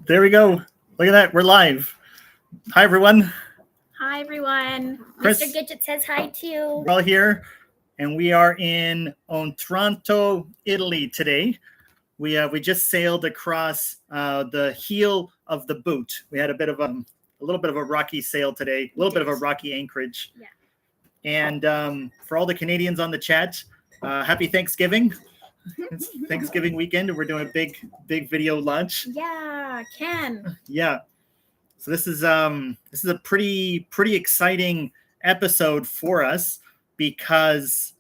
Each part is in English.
There we go. Look at that. We're live. Hi, everyone. Hi, everyone. Chris, Mr. Gidget says hi, too. We're all here, and we are in Otranto, Italy today. We just sailed across the heel of the boot. We had a little bit of a rocky sail today, a little bit of a rocky anchorage. Yeah. And for all the Canadians on the chat, happy Thanksgiving. It's Thanksgiving weekend, and we're doing a big video launch. Yeah, Ken. Yeah. So this is a pretty exciting episode for us because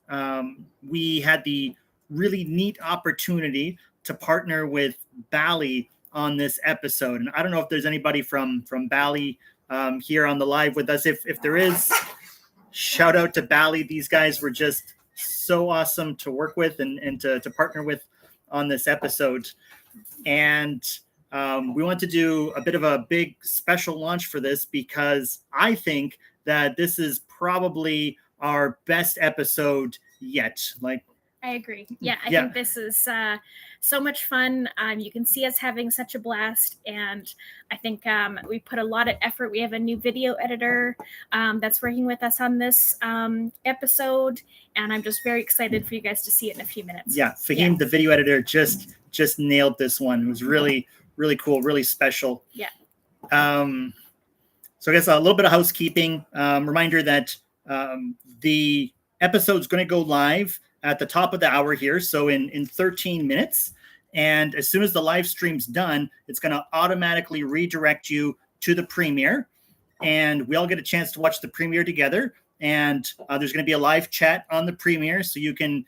we had the really neat opportunity to partner with BALI on this episode. And I don't know if there's anybody from BALI here on the live with us. If there is, shout out to BALI. These guys were just so awesome to work with and to partner with on this episode. And we want to do a bit of a big special launch for this because I think that this is probably our best episode yet. I agree. Yeah, I think this is so much fun. You can see us having such a blast, and I think we put a lot of effort. We have a new video editor that's working with us on this episode, and I'm just very excited for you guys to see it in a few minutes. Yeah, Fahim, the video editor, just nailed this one. It was really cool, really special. Yeah. So I guess a little bit of housekeeping. Reminder that the episode's going to go live at the top of the hour here, so in 13 minutes. And as soon as the live stream's done, it's going to automatically redirect you to the premiere. And we all get a chance to watch the premiere together. And there's going to be a live chat on the premiere, so you can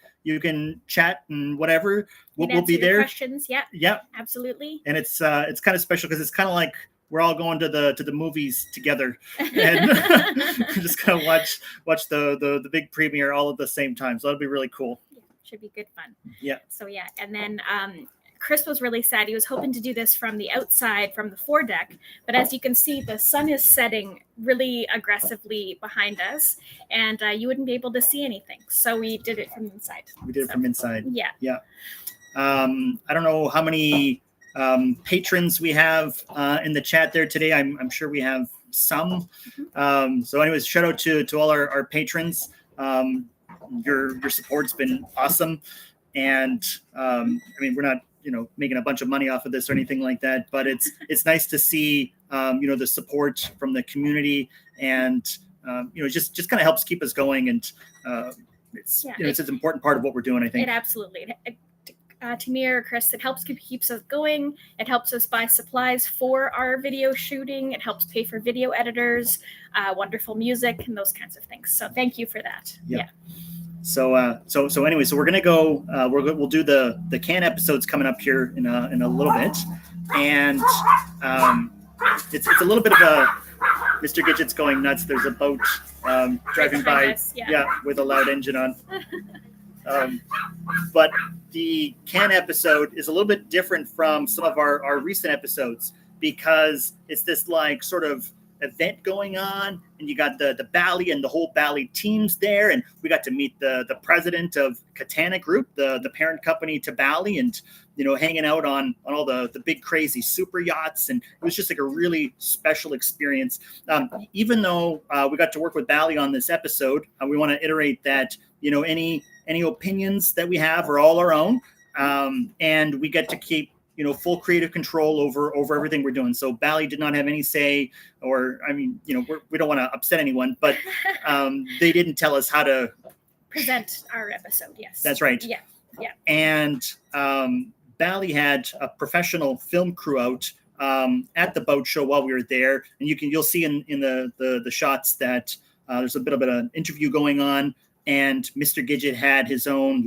chat and whatever. We'll be there. Questions, yeah, absolutely. And it's kind of special because it's kind of like we're all going to the movies together, and just gonna watch the big premiere all at the same time. So that'll be really cool. Yeah, should be good fun. Yeah. So yeah, and then Chris was really sad. He was hoping to do this from the outside, from the foredeck, but as you can see, the sun is setting really aggressively behind us, and you wouldn't be able to see anything. So we did it from inside. From inside. Yeah. Yeah. I don't know how many patrons we have in the chat there today. I'm sure we have some. So anyways, shout out to all our patrons. Your support's been awesome. And I mean, we're not making a bunch of money off of this or anything like that, but it's nice to see the support from the community, and just kind of helps keep us going, and it's an important part of what we're doing, I think. It absolutely. To me or Chris, it helps keeps us going. It helps us buy supplies for our video shooting. It helps pay for video editors, wonderful music, and those kinds of things. So thank you for that. Yeah. So anyway, so we're gonna go. We'll do the Cannes episodes coming up here in a little bit, and it's a little bit of a Mr. Gidget's going nuts. There's a boat driving by, with a loud engine on. But the Cannes episode is a little bit different from some of our recent episodes because it's this sort of event going on, and you got the BALI and the whole BALI teams there, and we got to meet the president of Katana Group, the parent company to BALI, and hanging out on all the big crazy super yachts, and it was just like a really special experience. Even though we got to work with BALI on this episode, we want to iterate that any opinions that we have are all our own, and we get to keep full creative control over everything we're doing. So BALI did not have any say, or we don't want to upset anyone, but they didn't tell us how to present our episode. Yes, that's right. Yeah. And BALI had a professional film crew out at the boat show while we were there, and you'll see in the shots that there's a bit of an interview going on, and Mr. Gidget had his own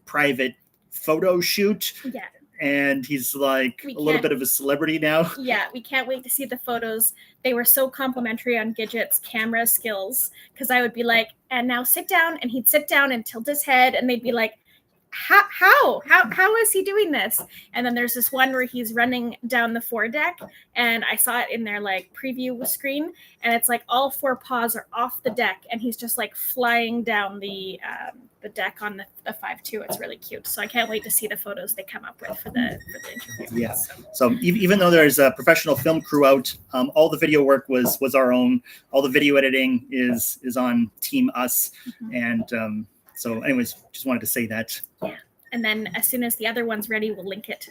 private photo shoot. Yeah. And he's a little bit of a celebrity now. Yeah, we can't wait to see the photos. They were so complimentary on Gidget's camera skills, because I would be like, and now sit down, and he'd sit down and tilt his head, and they'd be like, how is he doing this? And then there's this one where he's running down the foredeck, and I saw it in their like preview screen, and it's like all 4 paws are off the deck, and he's just like flying down the deck on the 5.2. It's really cute. So I can't wait to see the photos they come up with for the interview. Yeah. So even though there's a professional film crew out, all the video work was our own. All the video editing is on Team Us, and so anyways, just wanted to say that. Yeah. And then as soon as the other one's ready, we'll link it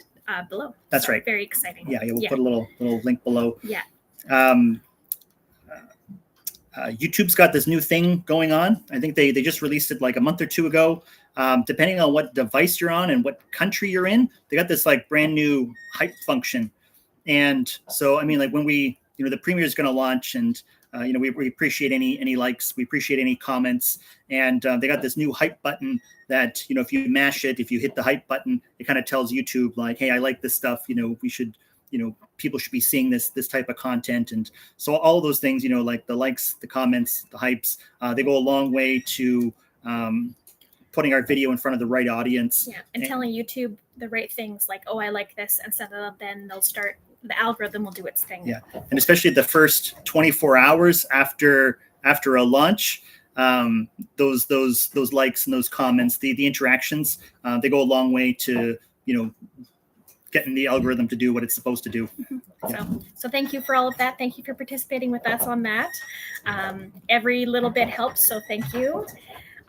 below. That's right. Very exciting. Yeah, we'll put a little link below. Yeah. YouTube's got this new thing going on. I think they just released it like a month or 2 ago. Depending on what device you're on and what country you're in, they got this like brand new hype function. And so, I mean, like when the premiere is going to launch, and we appreciate any likes, we appreciate any comments, and they got this new hype button that, if you mash it, if you hit the hype button, it kind of tells YouTube like, hey, I like this stuff, we should, people should be seeing this type of content. And so all of those things, like the likes, the comments, the hypes, they go a long way to putting our video in front of the right audience. Yeah, and telling YouTube the right things, like, oh, I like this, instead of then the algorithm will do its thing. Yeah, and especially the first 24 hours after a launch, those likes and those comments, the interactions, they go a long way to getting the algorithm to do what it's supposed to do. Yeah. So thank you for all of that. Thank you for participating with us on that. Every little bit helps, so thank you.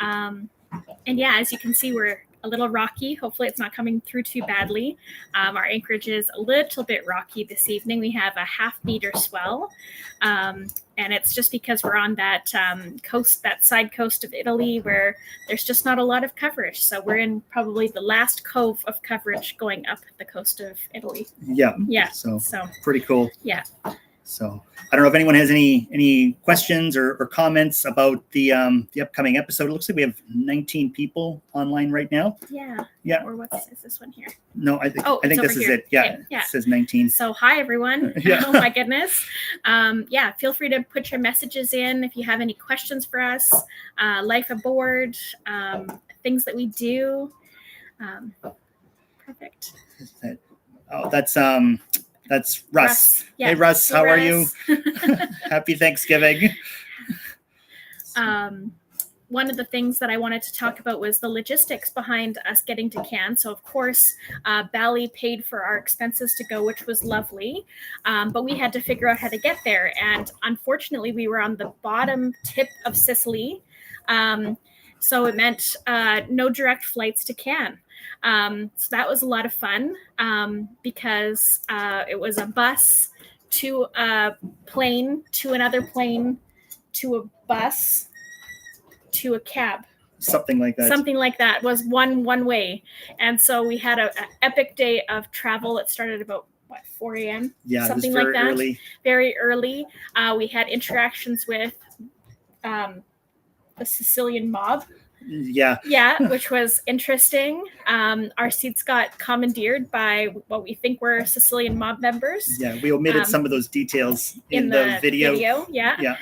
And yeah, as you can see, we're a little rocky. Hopefully it's not coming through too badly. Our anchorage is a little bit rocky this evening. We have a 1/2 meter swell. And it's just because we're on that coast, that side coast of Italy, where there's just not a lot of coverage. So we're in probably the last cove of coverage going up the coast of Italy. Yeah. Yeah. So pretty cool. Yeah. So I don't know if anyone has any questions or comments about the upcoming episode. It looks like we have 19 people online right now. Yeah. Yeah. Or is this one here? No, I think this is it. Yeah. Okay. Yeah. It says 19. So hi everyone. Yeah. Oh my goodness. Yeah. Feel free to put your messages in if you have any questions for us. Life aboard. Things that we do. Perfect. That's Russ. Yeah. Hey, Russ, how are you? Happy Thanksgiving. One of the things that I wanted to talk about was the logistics behind us getting to Cannes. So, of course, BALI paid for our expenses to go, which was lovely. But we had to figure out how to get there. And unfortunately, we were on the bottom tip of Sicily. So it meant no direct flights to Cannes. So that was a lot of fun because it was a bus to a plane, to another plane, to a bus, to a cab. Something like that was one way. And so we had an epic day of travel. It started about 4 a.m. Yeah, something like that. Early. Very early. We had interactions with the Sicilian mob. Yeah, which was interesting. Our seats got commandeered by what we think were Sicilian mob members. Yeah, we omitted some of those details in the video. Yeah.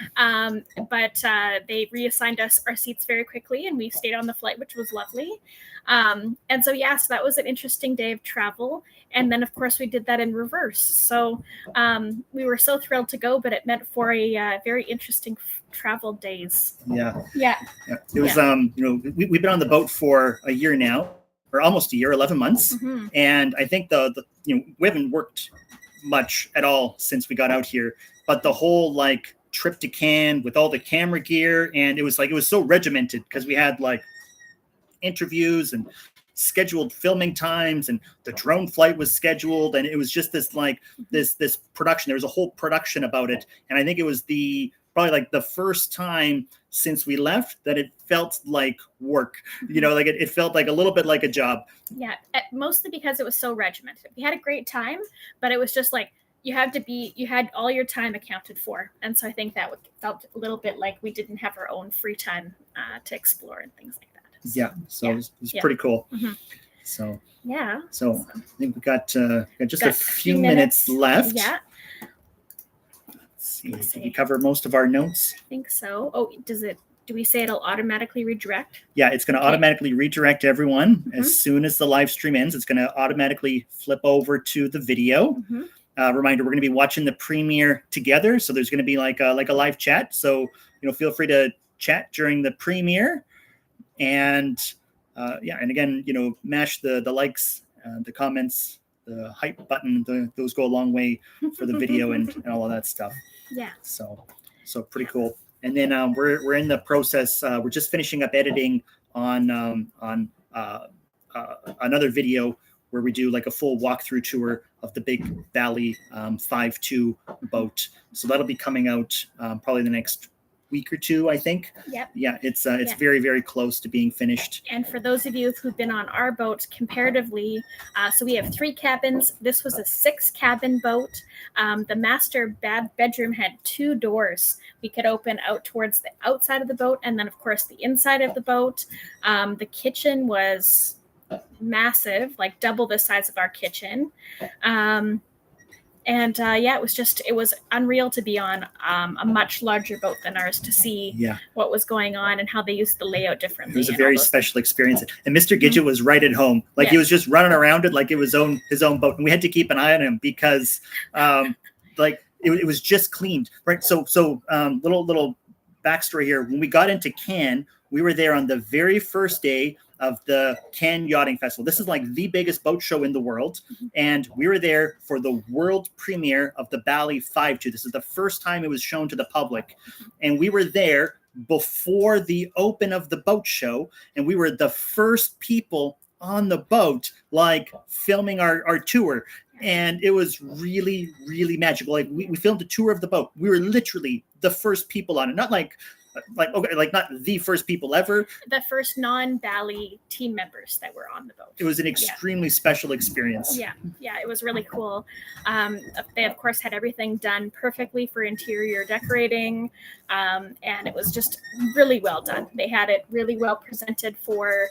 But they reassigned us our seats very quickly, and we stayed on the flight, which was lovely. And so that was an interesting day of travel. And then, of course, we did that in reverse. So we were so thrilled to go, but it meant for a very interesting travel days. Yeah. It was, we've been on the boat for a year now, or almost a year, 11 months. Mm-hmm. And I think we haven't worked much at all since we got out here, but the whole trip to Cannes with all the camera gear, and it was so regimented because we had interviews and scheduled filming times, and the drone flight was scheduled, and it was just this this production. There was a whole production about it, and I think it was probably the first time since we left that it felt like work. It felt like a little bit like a job. Yeah, mostly because it was so regimented. We had a great time, but it was just you had all your time accounted for. And so I think that felt a little bit like we didn't have our own free time to explore and things like that. Yeah, so it was pretty cool. Mm-hmm. So so I think we got just a few minutes left. Yeah. Let's see. Did we cover most of our notes? I think so. Oh, do we say it'll automatically redirect? Yeah, it's going to automatically redirect everyone as soon as the live stream ends. It's going to automatically flip over to the video. Reminder, we're going to be watching the premiere together, so there's going to be like a live chat. So feel free to chat during the premiere, and and again, mash the likes, the comments, the hype button. Those go a long way for the video and all of that stuff. Yeah. So pretty cool. And then we're in the process. We're just finishing up editing on another video where we do like a full walkthrough tour of the big BALI 5.2 boat. So that'll be coming out probably the next week or two, I think. Yep. Yeah, it's very, very close to being finished. And for those of you who've been on our boat comparatively, so we have 3 cabins. This was a 6-cabin boat. The master bedroom had 2 doors. We could open out towards the outside of the boat, and then of course the inside of the boat. The kitchen was massive, like double the size of our kitchen. It was unreal to be on a much larger boat than ours to see what was going on and how they used the layout differently. It was a very special experience. And Mr. Gidget was right at home. Like he was just running around it like it was his own boat. And we had to keep an eye on him because it was just cleaned. Right. So little backstory here. When we got into Cannes, we were there on the very first day of the Cannes Yachting Festival. This is like the biggest boat show in the world. And we were there for the world premiere of the BALI 5.2. This is the first time it was shown to the public. And we were there before the open of the boat show. And we were the first people on the boat, like filming our tour. And it was really, really magical. Like we filmed a tour of the boat. We were literally the first people on it. Not not the first people ever. The first non-BALI team members that were on the boat. It was an extremely special experience. Yeah, it was really cool. They of course had everything done perfectly for interior decorating, and it was just really well done. They had it really well presented for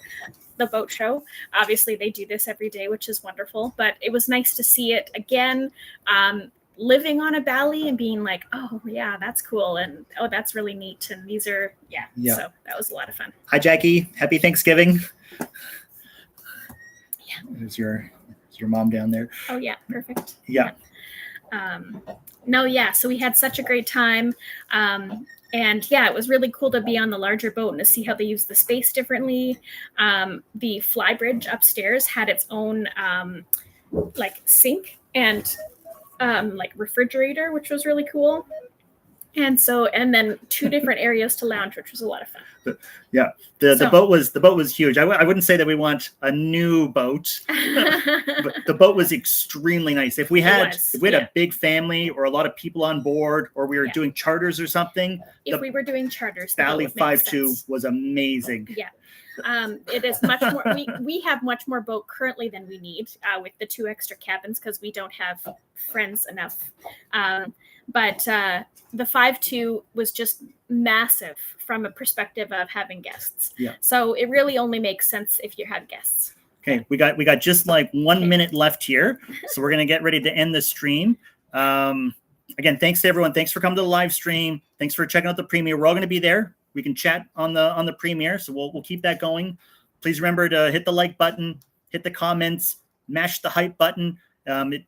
the boat show. Obviously, they do this every day, which is wonderful. But it was nice to see it again. Living on a BALI and being like, oh yeah, that's cool, and oh, that's really neat, and these are so that was a lot of fun. Hi Jackie, happy Thanksgiving. There's your mom down there. Oh yeah, perfect. So we had such a great time, and it was really cool to be on the larger boat and to see how they use the space differently. The flybridge upstairs had its own sink and refrigerator, which was really cool. And then 2 different areas to lounge, which was a lot of fun. The boat was huge. I wouldn't say that we want a new boat, but the boat was extremely nice. If we had a big family or a lot of people on board, or we were doing charters or something, if we were doing charters, BALI 5.2 was amazing. It is much more. We have much more boat currently than we need with the 2 extra cabins because we don't have friends enough. But the 5.2 was just massive from a perspective of having guests. So it really only makes sense if you have guests. Okay, we got just like 1 minute left here, so we're gonna get ready to end the stream. Again, thanks to everyone. Thanks for coming to the live stream. Thanks for checking out the premiere. We're all gonna be there. We can chat on the premiere, so we'll keep that going. Please remember to hit the like button, hit the comments, mash the hype button. It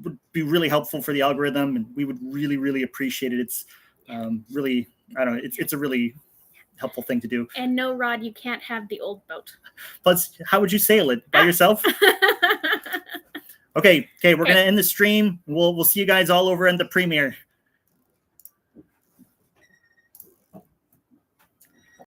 would be really helpful for the algorithm, and we would really, really appreciate it. It's really, I don't know, it's a really helpful thing to do. And no, Rod, you can't have the old boat. Plus, how would you sail it? By yourself? Okay, we're gonna end the stream. We'll see you guys all over in the premiere.